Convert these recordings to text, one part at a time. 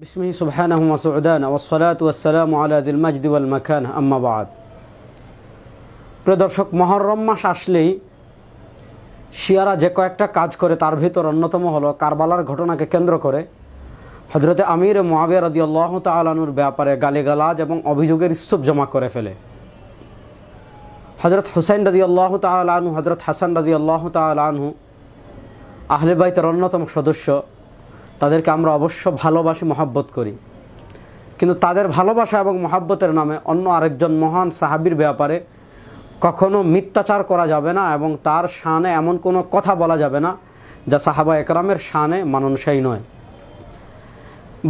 বিসমিহি সুবহানাহু ওয়া সু'দানা ওয়াসসালাতু ওয়াসসালামু আলা যিল মাজদি ওয়াল মাকান আম্মা বা'দ। প্রিয় দর্শক, মুহররম মাস আসলেই শিয়ারা যে কয়েকটা কাজ করে তার ভিতর অন্যতম হলো কারবালার ঘটনাকে কেন্দ্র করে হযরতে আমির মুআবিয়া রাদিয়াল্লাহু তাআলা আনহুর ব্যাপারে গালিগালাজ এবং অভিযোগের স্তূপ জমা করে ফেলে। হযরত হুসাইন রাদিয়াল্লাহু তাআলা আনহু, হযরত হাসান রাদিয়াল্লাহু তাআলা আনহু আহলে বাইতের অন্যতম সদস্য। তাদেরকে আমরা অবশ্য ভালোবাসি, মহব্বত করি, কিন্তু তাদের ভালোবাসা এবং মহব্বতের নামে অন্য আরেকজন মহান সাহাবীর ব্যাপারে কখনো মিথ্যাচার করা যাবে না এবং তার শানে এমন কোনো কথা বলা যাবে না যা সাহাবা একরামের শানে মানানসই নয়।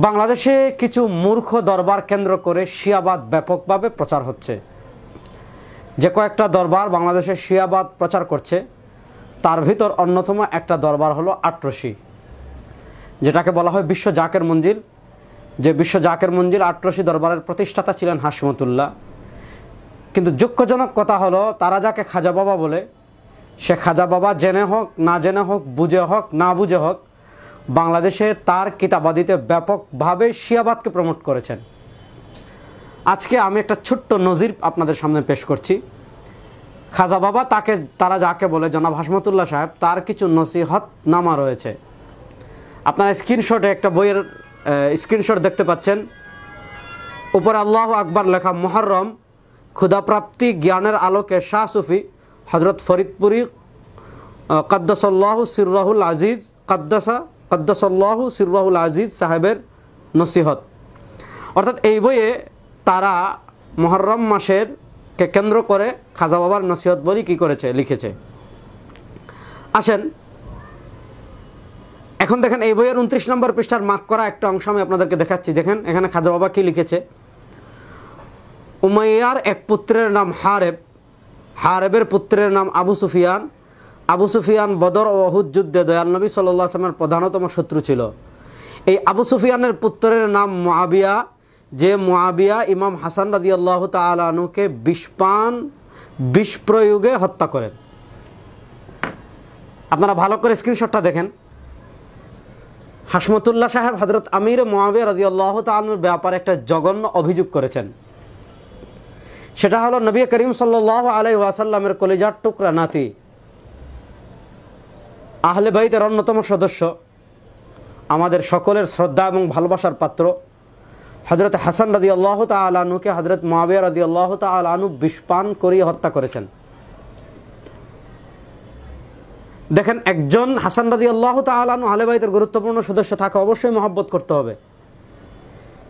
বাংলাদেশে কিছু মূর্খ দরবার কেন্দ্র করে শিয়াবাদ ব্যাপকভাবে প্রচার হচ্ছে। যে কয়েকটা দরবার বাংলাদেশে শিয়াবাদ প্রচার করছে তার ভিতর অন্যতম একটা দরবার হলো আটরশি, যেটাকে বলা হয় বিশ্ব জাকের মঞ্জিল। যে বিশ্ব জাকের মঞ্জিল আটরশি দরবারের প্রতিষ্ঠাতা ছিলেন হাশমতুল্লাহ। কিন্তু দুঃখজনক কথা হলো, তারা যাকে খাজা বাবা বলে, সে খাজা বাবা জেনে হোক না জেনে হোক, বুঝে হোক না বুঝে হোক, বাংলাদেশে তার কিতাবাদিতে ব্যাপকভাবে শিয়াবাদকে প্রমোট করেছেন। আজকে আমি একটা ছোট্ট নজির আপনাদের সামনে পেশ করছি। খাজা বাবা তারা যাকে বলে জনাব হাশমতুল্লাহ সাহেব, তার কিছু নসিহত নামা রয়েছে। আপনারা স্ক্রিনশটে একটা বইয়ের স্ক্রিনশট দেখতে পাচ্ছেন। উপরে আল্লাহু আকবার লেখা, মুহররম ক্ষুধাপ্রাপ্তি জ্ঞানের আলোকে শাহ সুফি হযরত ফরিদপুরি কদ্দাসাল্লাহু সিররাহুল আজিজ কদ্দাসাল্লাহু সিররাহুল আজিজ সাহেবের নসিহত। অর্থাৎ এই বইয়ে তারা মুহররম মাসের কে কেন্দ্র করে খাজা বাবার নসিহত বলি কি করেছে, লিখেছে। আসেন এখন দেখেন, এই বইয়ের 29 নম্বর পৃষ্ঠার মার্ক করা একটা অংশ আমি আপনাদেরকে দেখাচ্ছি। দেখেন এখানে খাজা বাবা কি লিখেছে। উমাইয়ার এক পুত্রের নাম হারেব, হারেবের পুত্রের নাম আবু সুফিয়ান। আবু সুফিয়ান বদর ও উহুদ যুদ্ধে দয়াল নবী সাল্লাল্লাহু আলাইহি ওয়াসাল্লামের প্রধানতম শত্রু ছিল। এই আবু সুফিয়ানের পুত্রের নাম মুআবিয়া, যে মুআবিয়া ইমাম হাসান রাদিয়াল্লাহু তাআলা আনহুকে বিষ প্রয়োগে হত্যা করেন। আপনারা ভালো করে স্ক্রিনশটটা দেখেন। হাশমতুল্লাহ সাহেব হযরত আমির মুআবিয়া রাদিয়াল্লাহু তাআলা আনহুর ব্যাপারে একটা জঘন্য অভিযোগ করেছেন। সেটা হলো, নবী করিম সাল্লাল্লাহু আলাইহি ওয়াসাল্লামের কলিজার টুকরা নাতি, আহলে বাইতের অন্যতম সদস্য, আমাদের সকলের শ্রদ্ধা এবং ভালোবাসার পাত্র হযরত হাসান রাদিয়াল্লাহু তাআলা আনহুকে হযরত মুআবিয়া রাদিয়াল্লাহু তাআলা আনহু বিষপান করিয়ে হত্যা করেছেন। দেখেন, একজন হাসান রাদিয়াল্লাহু তাআলা আনহু আহলে বাইতের গুরুত্বপূর্ণ সদস্য থাকে, অবশ্যই মহব্বত করতে হবে,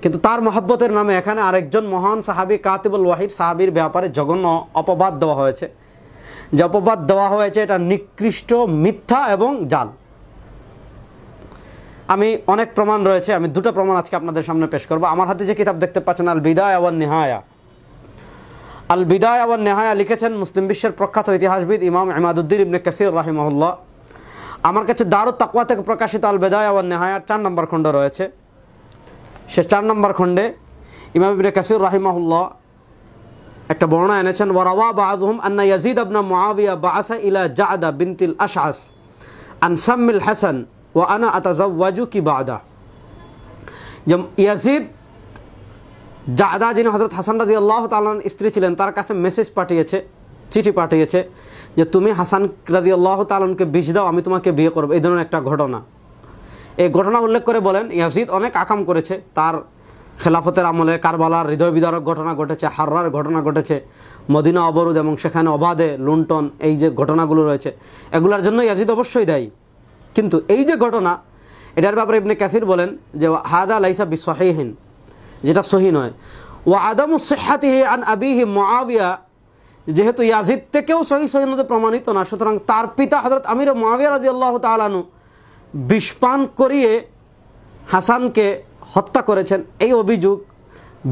কিন্তু তার মহব্বতের নামে এখানে আরেকজন মহান সাহাবী কাতিবুল ওয়াহিদ সাহাবীর ব্যাপারে জঘন্য অপবাদ দেওয়া হয়েছে। যে অপবাদ দেওয়া হয়েছে এটা নিকৃষ্ট, মিথ্যা এবং জাল। আমি অনেক প্রমাণ রয়েছে, আমি দুটো প্রমাণ আজকে আপনাদের সামনে পেশ করব। আমার হাতে যে কিতাব দেখতে পাচ্ছেন, আল বিদায়া ওয়ান নিহায়া, আল বিদায়া ওয়ান নিহায়া লিখেছেন মুসলিম বিশ্বের প্রখ্যাত ইতিহাসবিদ ইমাম ইমাদউদ্দিন ইবনে কাসির রাহিমাহুল্লাহ। আমার কাছে দারুত তাকওয়া থেকে প্রকাশিত আল বিদায়া ওয়ান নিহায়ার 4 নম্বর খণ্ড রয়েছে। সে 4 নম্বর খণ্ডে ইমাম ইবনে কাসির রাহিমাহুল্লাহ একটা বর্ণনা এনেছেন। ওয়ারাওয়া বা'দুহুম আন্না ইয়াজিদ ইবনে মুআবিয়া বা'আসা ইলা জা'দা বিনতিল আশআস আন সাম্মিল হাসান ওয়া আনা আতাজাওয়াজুকি বা'দা। যে ইয়াজিদ জা'দা, যিনি হযরত হাসান রাদিয়াল্লাহু তাআলার স্ত্রী ছিলেন, তার কাছে মেসেজ পাঠিয়েছে, চিঠি পাঠিয়েছে যে তুমি হাসান রাদিয়াল্লাহু তাআলাকে বিষ দাও, আমি তোমাকে বিয়ে করব। এই ধরনের একটা ঘটনা, এই ঘটনা উল্লেখ করে বলেন ইয়াজিদ অনেক আকাম করেছে। তার খেলাফতের আমলে কারবালার হৃদয় বিদারক ঘটনা ঘটেছে, হাররার ঘটনা ঘটেছে, মদিনা অবরোধ এবং সেখানে অবাধে লুণ্ঠন, এই যে ঘটনাগুলো রয়েছে এগুলোর জন্য ইয়াজিদ অবশ্যই দায়ী। কিন্তু এই যে ঘটনা, এটার ব্যাপারে ইবনে কাসির বলেন যে হাদা লাইসা বিসহিহিন, যেটা সহি নয়। ওয়া আদামু সিহহাতিহি আন আবিহি মুআবিয়া, যেহেতু ইয়াজিদ থেকেও সহিহতে প্রমাণিত না, সুতরাং তার পিতা হযরত আমির মুআবিয়া রাদিয়াল্লাহু তাআলা আনহু বিষপান করিয়ে হাসানকে হত্যা করেছেন। এই অভিযোগ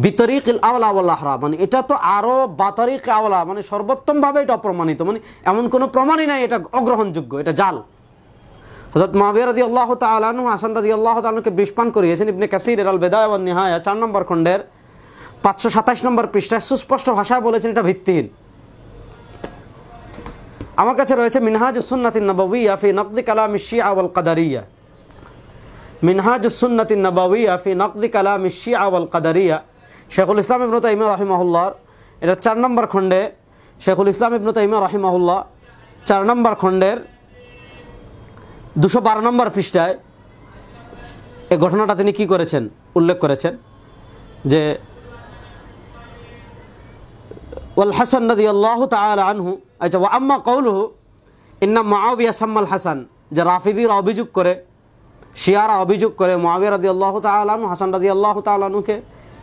বিতরিকিল আওলা ওয়াল আহরা, মানে এটা তো আরও বাতরিক আওলা, মানে সর্বোত্তমভাবে এটা অপ্রমাণিত, মানে এমন কোনো প্রমাণই নাই, এটা অগ্রহণযোগ্য, এটা জাল। হযরত মুআবিয়া রাদিয়াল্লাহু তাআলা আনহু হাসান রাদিয়াল্লাহু তাআলা আনহুকে বিষপান করিয়েছেন। ইবনে কাসির আল বিদায়া ওয়ান নিহায়া 4 নম্বর খণ্ডের 527 নম্বর পৃষ্ঠায় সুস্পষ্ট ভাষায় বলেছেন এটা ভিত্তিহীন। আমার কাছে রয়েছে মিনহাজুস সুন্নাতিন নবওয়িয়া ফি নকদি কালামিশ শিয়া ওয়াল কাদারিয়া। মিনহাজুস সুন্নাতিন নাবাউইয়া ফি নকদি কালামিশ শিয়া ওয়াল কাদারিয়া, শেখুল ইসলাম ইবনে তাইমিয়া রাহিমাহুল্লাহ, এটা 4 নম্বর খণ্ডে শেখুল ইসলাম ইবনে তাইমিয়া রাহিমাহুল্লাহ 4 নম্বর খণ্ডের 212 নম্বর পৃষ্ঠায় এই ঘটনাটা তিনি কি করেছেন, উল্লেখ করেছেন যে ওয়াল হাসান রাদিয়াল্লাহু তাআলা আনহু, আচ্ছা, ওয়া আম্মা কওলুহু ইন্না মুআবিয়া সাম্মাল হাসান, যে রাফিদিরা অভিযোগ করে, শিয়ারা অভিযোগ করে মুআবিয়া রাদিয়াল্লাহু তাআলা আনহু হাসান রাদিয়াল্লাহু তাআলা আনহুকে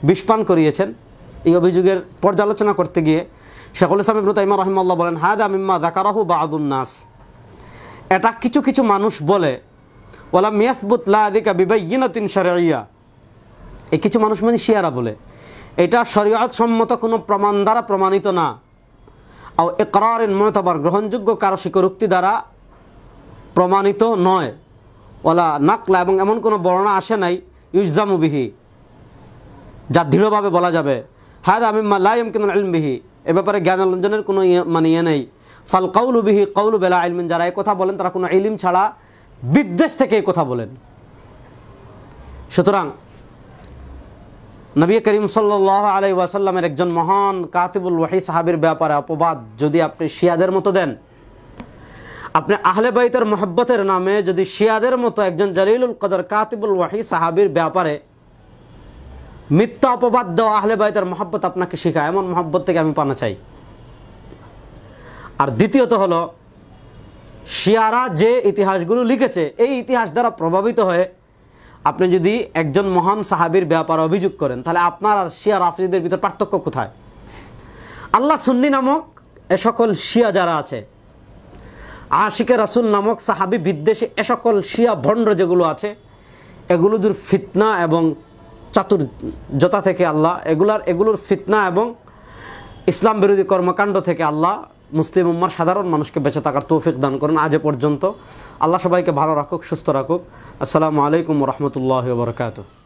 বিষপান করিয়েছেন। এই অভিযোগের পর্যালোচনা করতে গিয়ে শেখুল ইসলাম ইবনে তাইমিয়া রাহিমাহুল্লাহ বলেন, হাদা মিম্মা যাকারাহু বা'দুন নাস, এটা কিছু কিছু মানুষ বলে, ওয়ালাম ইয়াসবুত লাযিকা বিবাইয়িনাতিন শারঈয়্যা, এই কিছু মানুষ মানে শিয়ারা বলে এটা শরীয়ত সম্মত কোনো প্রমাণ দ্বারা প্রমাণিত না, আও ইকরারিন মুতাবার, গ্রহণযোগ্য কারো স্বীকারোক্তি দ্বারা প্রমাণিত নয়, ওয়ালা নাকলা, এবং এমন কোনো বর্ণনা আসে নাই, ইউজামু বিহি, যা দৃঢ়ভাবে বলা যাবে, হাদা মিম্মা লা ইয়ামকিনুল ইলম বিহি, এ ব্যাপারে জ্ঞান অর্জনের কোনো ইয়ে নেই, ফাল কাউলু বিহি কাউলু বিলা ইলমিন, যারা এই কথা বলেন তারা কোনো ইলম ছাড়া বিদ্বেষ থেকে এই কথা বলেন। সুতরাং নবী করিম সাল্লাল্লাহু আলাইহি ওয়াসাল্লামের একজন মহান কাতিবুল ওয়াহি সাহাবীর ব্যাপারে অপবাদ যদি আপনি শিয়াদের মতো দেন, আপনি আহলে বাইতের মহব্বতের নামে যদি শিয়াদের মতো একজন জলিলুল কদর কাতিবুল ওয়াহি সাহাবীর ব্যাপারে মিথ্যা অপবাদ দেওয়া আহলে বাইতের মহব্বত আপনাকে শেখায়, এমন মহব্বত থেকে আমি পানা চাই। আর দ্বিতীয়ত হলো, শিয়ারা যে ইতিহাসগুলো লিখেছে এই ইতিহাস দ্বারা প্রভাবিত হয়ে আপনি যদি একজন মহান সাহাবীর ব্যাপারে অভিযোগ করেন, তাহলে আপনার আর শিয়া রাফিদের ভিতর পার্থক্য কোথায়? আল্লাহ সুন্নি নামক এ সকল শিয়া যারা আছে, আশিকে রাসূল নামক সাহাবী বিদ্বেষী এ সকল শিয়া ভণ্ড যেগুলো আছে, এগুলোর ফিতনা এবং চাতুর্যতা থেকে আল্লাহ, এগুলোর ফিতনা এবং ইসলাম বিরোধী কর্মকাণ্ড থেকে আল্লাহ মুসলিম উম্মার সাধারণ মানুষকে বেঁচে থাকার তৌফিক দান করেন আজ পর্যন্ত। আল্লাহ সবাইকে ভালো রাখুক, সুস্থ রাখুক। আসসালামু আলাইকুম ওয়া রাহমাতুল্লাহি ওয়া বারাকাতুহু।